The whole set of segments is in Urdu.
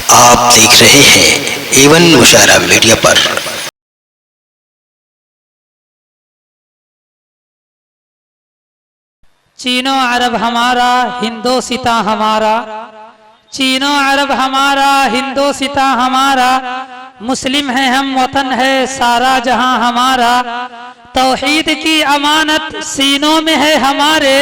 آپ دیکھ رہے ہیں ایون مشاعرہ میڈیا پر۔ چینو عرب ہمارا ہندوستان ہمارا، چینو عرب ہمارا ہندوستان ہمارا، مسلم ہے ہم وطن ہے سارا جہاں ہمارا، توحید کی امانت سینوں میں ہے ہمارے،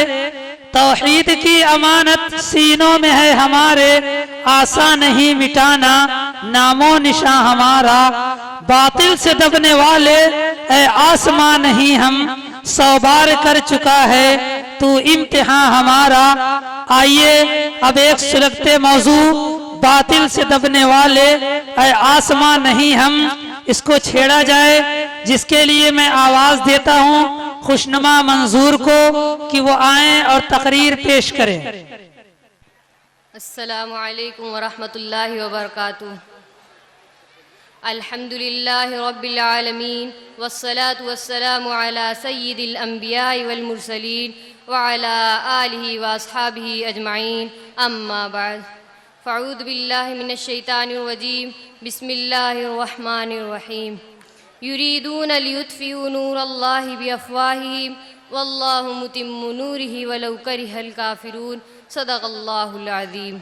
توحید کی امانت سینوں میں ہے ہمارے، آسان نہیں مٹانا نام و نشاں ہمارا، باطل سے دبنے والے اے آسمان نہیں ہم، 100 بار کر چکا ہے تو امتحان ہمارا۔ آئیے اب ایک سلگتے موضوع باطل سے دبنے والے اے آسمان نہیں ہم، اس کو چھیڑا جائے، جس کے لیے میں آواز دیتا ہوں خوشنما منظور کو کہ وہ آئیں اور تقریر پیش کریں۔ السلام علیکم ورحمۃ اللہ وبرکاتہ۔ الحمدللہ رب العالمین والصلاة والسلام علی سید الانبیاء والمرسلین وعلی آلہ واصحابہ اجمعین، اما بعد فاعوذ باللہ من الشیطان الرجیم، بسم اللہ الرحمن الرحیم۔ یریدون لیطفئوا نور اللہ بافواہہم واللہ متم نورہ ولو کرہ الکافرون، صدق اللہ العظیم۔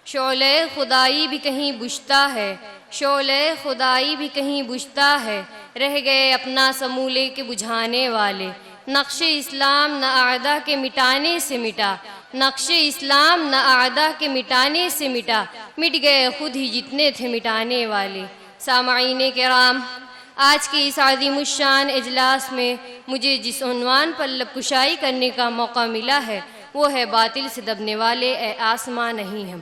شعلہ خدائی بھی کہیں بجھتا ہے، شعلہ خدائی بھی کہیں بجھتا ہے، رہ گئے اپنا سمولے کے بجھانے والے، نقش اسلام نہ اعداء کے مٹانے سے مٹا، نقش اسلام نہ اعداء کے مٹانے سے مٹا، مٹ گئے خود ہی جتنے تھے مٹانے والے۔ سامعین کرام، آج کے اس عظیم الشان اجلاس میں مجھے جس عنوان پر لب کشائی کرنے کا موقع ملا ہے وہ ہے باطل سے دبنے والے اے آسمان نہیں ہم۔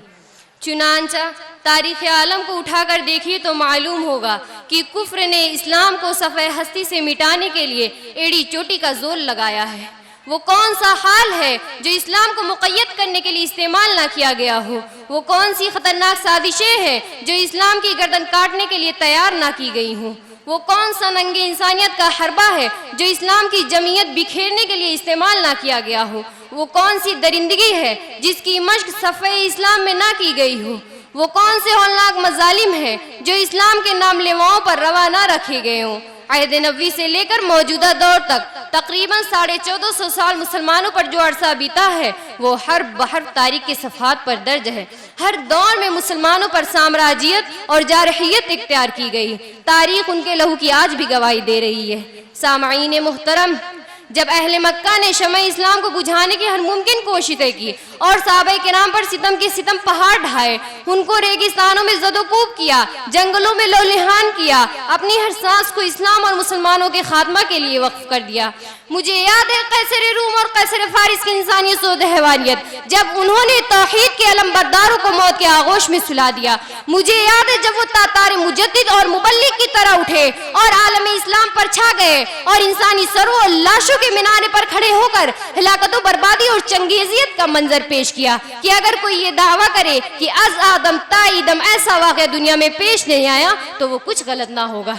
چنانچہ تاریخ عالم کو اٹھا کر دیکھیے تو معلوم ہوگا کہ کفر نے اسلام کو صفحہ ہستی سے مٹانے کے لیے ایڑی چوٹی کا زور لگایا ہے۔ وہ کون سا حال ہے جو اسلام کو مقید کرنے کے لیے استعمال نہ کیا گیا ہو؟ وہ کون سی خطرناک سازشیں ہیں جو اسلام کی گردن کاٹنے کے لیے تیار نہ کی گئی ہوں؟ وہ کون سا ننگ انسانیت کا حربہ ہے جو اسلام کی جمعیت بکھیرنے کے لیے استعمال نہ کیا گیا ہو؟ وہ کون سی درندگی ہے جس کی مشق صفحہ اسلام میں نہ کی گئی ہو؟ وہ کون سے ہولناک مظالم ہیں جو اسلام کے نام لیواؤں پر روا نہ رکھے گئے ہوں؟ عہد نبوی سے لے کر موجودہ دور تک تقریباً 1450 سال مسلمانوں پر جو عرصہ بیتا ہے وہ حرف بحرف تاریخ کے صفحات پر درج ہے۔ ہر دور میں مسلمانوں پر سامراجیت اور جارحیت اختیار کی گئی، تاریخ ان کے لہو کی آج بھی گواہی دے رہی ہے۔ سامعین محترم، جب اہل مکہ نے شمع اسلام کو بجھانے کی ہر ممکن کوششیں کی اور صحابہ کرام پر ستم کے ستم پہاڑ ڈھائے، ان کو ریگستانوں میں زد و کوب کیا، جنگلوں میں لولہان کیا، اپنی ہر سانس کو اسلام اور مسلمانوں کے خاتمہ کے لیے وقف کر دیا۔ مجھے یاد ہے قیصر روم اور قیصر فارس کی انسانیت و حیوانیت، جب انہوں نے توحید کے علم برداروں کو موت کے آغوش میں سلا دیا۔ مجھے یاد ہے جب وہ تاتار مجدد اور مبلغ کی طرح اٹھے اور عالم اسلام پر چھا گئے اور انسانی سروں اور لاشوں کے مینارے پر کھڑے ہو کر ہلاکت و بربادی اور چنگیزیت کا منظر پیش کیا کہ اگر کوئی یہ دعویٰ کرے کہ از آدم تا ایدم ایسا واقعہ دنیا میں پیش نہیں آیا تو وہ کچھ غلط نہ ہوگا۔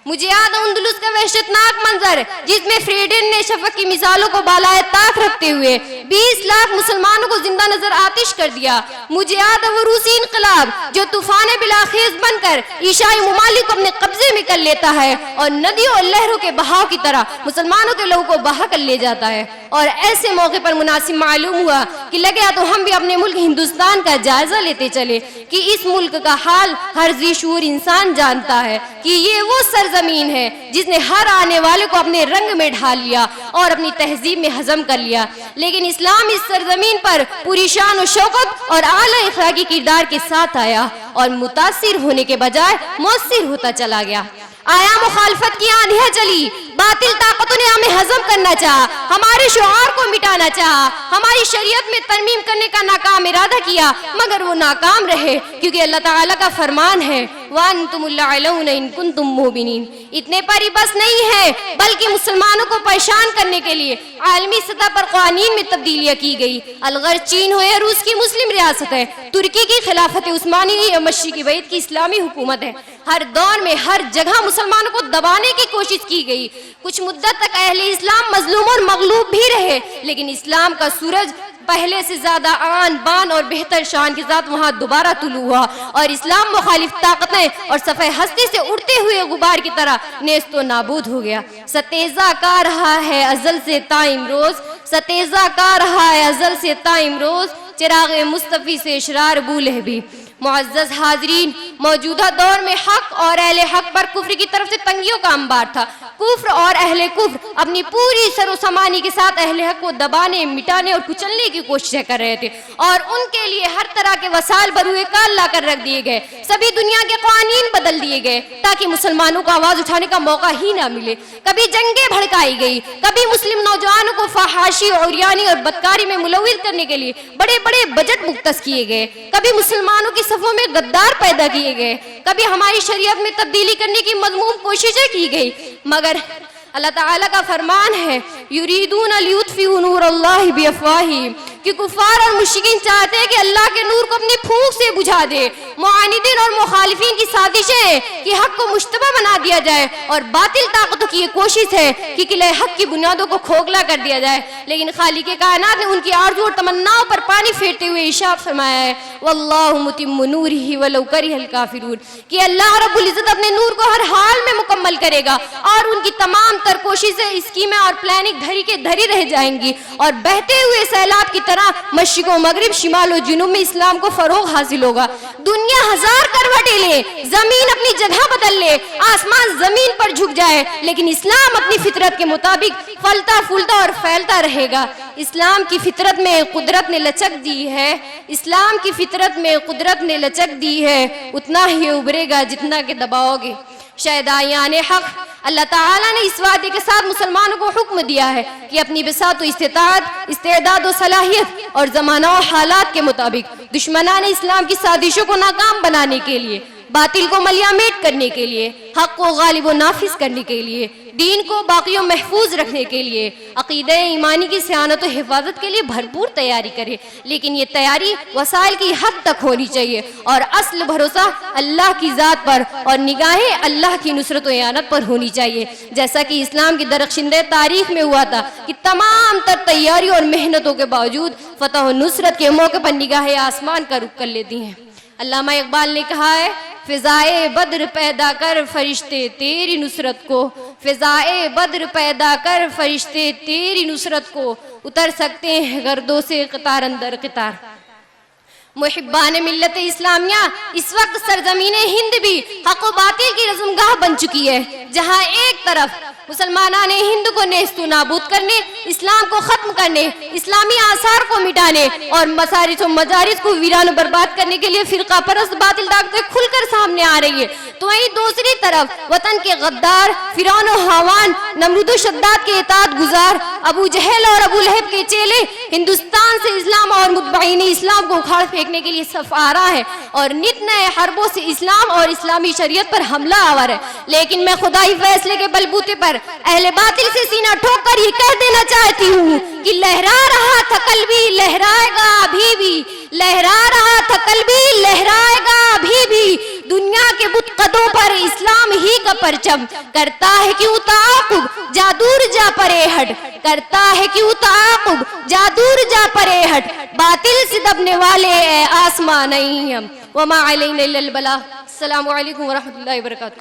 مجھے یاد ہے اندلس کا وحشتناک منظر جس میں فریڈن نے شفق کی مثالوں کو بالائے طاق رکھتے ہوئے 20 لاکھ مسلمانوں کو زندہ نظر آتش کر دیا۔ مجھے یاد ہے وہ روسی انقلاب جو طوفان بلاخیز بن کر عیسائی ممالک کو اپنے قبضے میں کر لیتا ہے اور ندیوں اور لہروں کے بہاؤ کی طرح مسلمانوں کے لہو کو بہا کر لے جاتا ہے۔ اور ایسے موقع پر مناسب معلوم ہوا کہ لگا تو ہم بھی اپنے ملک ہندوستان کا جائزہ لیتے چلے کہ اس ملک کا حال ہر ذی شعور انسان جانتا ہے کہ یہ وہ سرزمین ہے جس نے ہر آنے والے کو اپنے رنگ میں ڈھال لیا اور اپنی تہذیب میں ہضم کر لیا، لیکن اسلام اس سرزمین پر پوری شان و شوکت اور اعلیٰ اخلاقی کردار کے ساتھ آیا اور متاثر ہونے کے بجائے مؤثر ہوتا چلا گیا۔ آیا مخالفت کی آندھیاں چلی، باطل طاقتوں نے ہمیں ہضم کرنا چاہا، ہمارے شعار کو مٹانا چاہا، ہماری شریعت میں ترمیم کرنے کا ناکام ارادہ کیا، مگر وہ ناکام رہے کیونکہ اللہ تعالیٰ کا فرمان ہے وَأَنْتُمُ الْأَعْلَوْنَ إِن كُنتُم مُّؤْمِنِينَ۔ اتنے پر ہی بس نہیں ہے بلکہ مسلمانوں کو پریشان کرنے کے لیے عالمی سطح پر قوانین میں تبدیلیاں کی گئی۔ الغرض چین ہو یا روس کی مسلم ریاست ہے، ترکی کی خلافت عثمانی یا مشرقی بعید کی اسلامی حکومت ہے، ہر دور میں ہر جگہ مسلمانوں کو دبانے کی کوشش کی گئی۔ کچھ مدت تک اہل اسلام مظلوم اور مغلوب بھی رہے، لیکن اسلام کا سورج پہلے سے زیادہ آن بان اور بہتر شان کے ساتھ وہاں دوبارہ طلوع ہوا اور اسلام مخالف طاقتیں اور صفحہ ہستی سے اڑتے ہوئے غبار کی طرح نیست و نابود ہو گیا۔ ستیزہ کا رہا ہے ازل سے تا امروز، ستیزہ کا رہا ہے ازل سے تا امروز، چراغ مصطفی سے اشرار ابو لہبی۔ معزز حاضرین، موجودہ دور میں حق اور اہل حق پر کفر کی طرف سے تنگیوں کا انبار تھا۔ کفر اور اہل کفر اپنی پوری سر و سامانی کے ساتھ اہل حق کو دبانے، مٹانے اور کچلنے کی کوششیں کر رہے تھے اور ان کے لیے ہر طرح کے وسائل بروئے کار لا کر رکھ دیے گئے۔ سبھی دنیا کے قوانین بدل دیے گئے تاکہ مسلمانوں کو آواز اٹھانے کا موقع ہی نہ ملے۔ کبھی جنگیں بھڑکائی گئی، کبھی مسلم نوجوانوں کو فحاشی، عریانی اور بدکاری میں ملوث کرنے کے لیے بڑے بڑے بجٹ مختص کیے گئے، کبھی مسلمانوں کی صفوں میں غدار پیدا کیے گئے، کبھی ہماری شریعت میں تبدیلی کرنے کی مذموم کوششیں کی گئی، مگر اللہ تعالیٰ کا فرمان ہے یریدون لیطفئوا نور اللہ بافواہہم، کہ کفار اور مشرکین چاہتے ہیں کہ اللہ کے نور کو اپنی پھونک سے بجھا دے۔ معاندین اور مخالفین کی سازشیں ہیں کہ حق کو مشتبہ بنا دیا جائے اور باطل طاقتوں کی یہ کوشش ہے کہ قلعہ حق کی بنیادوں کو کھوکھلا کر دیا جائے، لیکن خالق کائنات نے ان کی آرزو اور تمناؤں پر پانی پھیرتے ہوئے ارشاد فرمایا ہے واللہ متم نورہ ولو کرہ الکافرون، کہ اللہ رب العزت اپنے نور کو ہر حال میں مکمل کرے گا اور ان کی تمام تر کوششیں، اسکیمیں اور پلاننگ دھری کے دھری رہ جائیں گی اور بہتے ہوئے سیلاب کی طرح مشرق و مغرب، شمال و جنوب میں اسلام کو فروغ حاصل ہوگا۔ دنیا ہزار کروٹیں لے، زمین اپنی جگہ بدل لے، آسمان زمین پر جھک جائے، لیکن اسلام اپنی فطرت کے مطابق پھلتا پھولتا اور پھیلتا رہے گا۔ اسلام کی فطرت میں قدرت نے لچک دی ہے، اسلام کی فطرت میں قدرت نے لچک دی ہے، اتنا ہی ابھرے گا جتنا کہ دباؤ گے۔ شہدائیان حق، اللہ تعالیٰ نے اس وعدے کے ساتھ مسلمانوں کو حکم دیا ہے کہ اپنی بساط و استطاعت، استعداد و صلاحیت اور زمانہ و حالات کے مطابق دشمنان اسلام کی سازشوں کو ناکام بنانے کے لیے، باطل کو ملیامیٹ کرنے کے لیے، حق کو غالب و نافذ کرنے کے لیے، دین کو باقی و محفوظ رکھنے کے لیے، عقیدہ ایمانی کی صیانت و حفاظت کے لیے بھرپور تیاری کرے، لیکن یہ تیاری وسائل کی حد تک ہونی چاہیے اور اصل بھروسہ اللہ کی ذات پر اور نگاہیں اللہ کی نصرت و اعانت پر ہونی چاہیے، جیسا کہ اسلام کی درخشندہ تاریخ میں ہوا تھا کہ تمام تر تیاری اور محنتوں کے باوجود فتح و نصرت کے موقع پر نگاہیں آسمان کا رخ کر لیتی ہیں۔ علامہ اقبال نے کہا ہے فضائے بدر پیدا کر فرشتے تیری نصرت کو، فضائے بدر پیدا کر فرشتے تیری نصرت کو، اتر سکتے ہیں گردوں سے قطار اندر قطار۔ محبان ملت اسلامیہ، اس وقت سرزمین ہند بھی حق و باطل کی رزمگاہ بن چکی ہے، جہاں ایک طرف مسلمانان ہند کو نیست و نابود کرنے، اسلام کو ختم کرنے، اسلامی آثار کو مٹانے اور مساجد و مدارس کو ویران و برباد کرنے کے لیے فرقہ پرست باطل طاقتیں کھل کر سامنے آ رہی ہے، تو وہیں دوسری طرف وطن کے غدار، فرعون و حامان، نمرود و شداد کے اطاعت گزار، ابو جہل اور ابو لہب کے چیلے ہندوستان سے اسلام اور متبعین اسلام کو اکھاڑ پھینکنے کے لیے صف آرا ہے اور نت نئے حربوں سے اسلام اور اسلامی شریعت پر حملہ آور ہے، لیکن میں خدائی فیصلے کے بلبوتے پر اہل باطل سے سینہ ٹھوک کر یہ کہہ دینا چاہتی ہوں کہ لہرا رہا تھا قلبی لہرائے گا ابھی بھی، لہرا رہا تھا قلبی لہرائے گا ابھی بھی، دنیا کے بت قدوں پر اسلام ہی کا پرچم کرتا ہے کیوں تعاقب جادور جا پرے ہٹ، کرتا ہے کیوں تعاقب جادور جا پرے ہٹ، باطل سے دبنے والے اے آسمان نہیں ہم، وما علینا الا البلاغ۔ السلام علیکم ورحمۃ اللہ وبرکاتہ۔